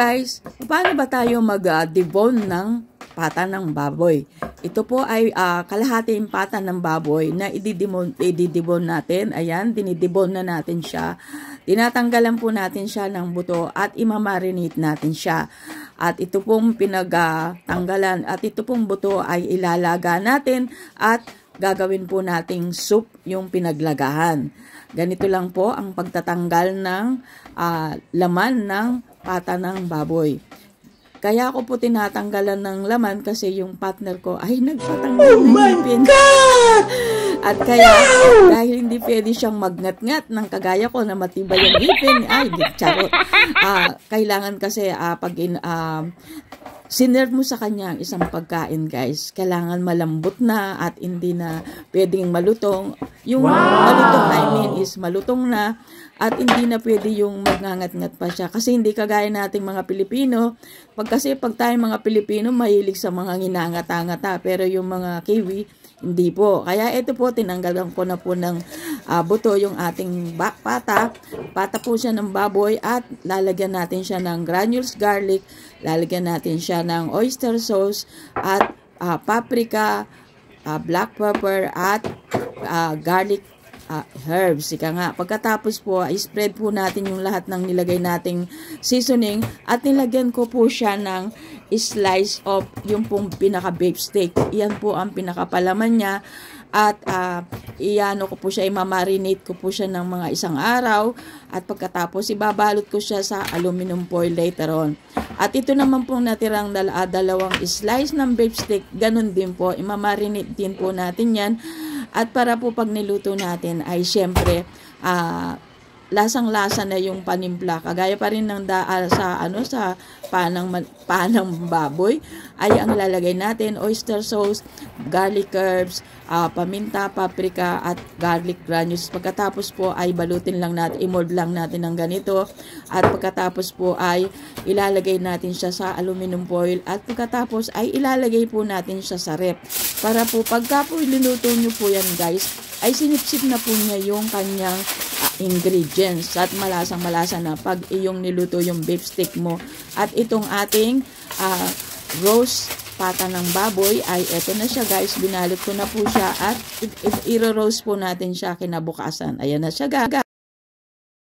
guys, paano ba tayo mag-debone ng pata ng baboy? Ito po ay kalahating pata ng baboy na i-debone natin. Ayan, dinidebone na natin siya. Tinatanggalan po natin siya ng buto at imamarinate natin siya. At ito pong pinagtanggalan at ito pong buto ay ilalaga natin at gagawin po nating soup yung pinaglagahan. Ganito lang po ang pagtatanggal ng laman ng pata ng baboy. Kaya ako po tinatanggalan ng laman kasi yung partner ko ay nagpatanggal ng ngipin. At kaya, dahil hindi pwede siyang magnat-ngat ng kagaya ko na matibay ang ngipin, ay, charot. Kailangan kasi pag sinerve mo sa kanya ang isang pagkain, guys, kailangan malambot na at hindi na pwedeng malutong. Yung malutong, I mean, is malutong na at hindi na pwede yung magngangat-ngat pa siya. Kasi hindi kagaya nating mga Pilipino. Pag tayong mga Pilipino, mahilig sa mga nginangata-ngata. Pero yung mga Kiwi, hindi po. Kaya ito po, tinanggalan ko na po ng buto yung ating pata. Pata po siya ng baboy at lalagyan natin siya ng granules garlic. Lalagyan natin siya ng oyster sauce at paprika, black pepper at garlic herbs. Ika nga. Pagkatapos po, spread po natin yung lahat ng nilagay nating seasoning at nilagyan ko po siya ng slice of yung pong pinaka-beef steak. Iyan po ang pinakapalaman niya. At iano ko po siya, imamarinate ko po siya ng mga isang araw. At pagkatapos, ibabalot ko siya sa aluminum foil later on. At ito naman pong natirang dalawang slice ng beef steak, ganun din po. Imamarinate din po natin yan. At para po pag niluto natin ay syempre lasang-lasa na yung panimpla. Kagaya pa rin ng sa panang baboy ay ang lalagay natin oyster sauce, garlic herbs, paminta, paprika at garlic granules. Pagkatapos po ay balutin lang natin, i-mold lang natin ng ganito. At pagkatapos po ay ilalagay natin siya sa aluminum foil at pagkatapos ay ilalagay po natin siya sa ref. Para po pagka po niluto nyo po yan, guys, ay sinipsip na po niya yung kanyang ingredients at malasang-malasa na pag iyong niluto yung beef steak mo. At itong ating roast pata ng baboy ay eto na siya, guys. Binalot ko na po siya at i-roast po natin siya kinabukasan. Ayan na siya, guys.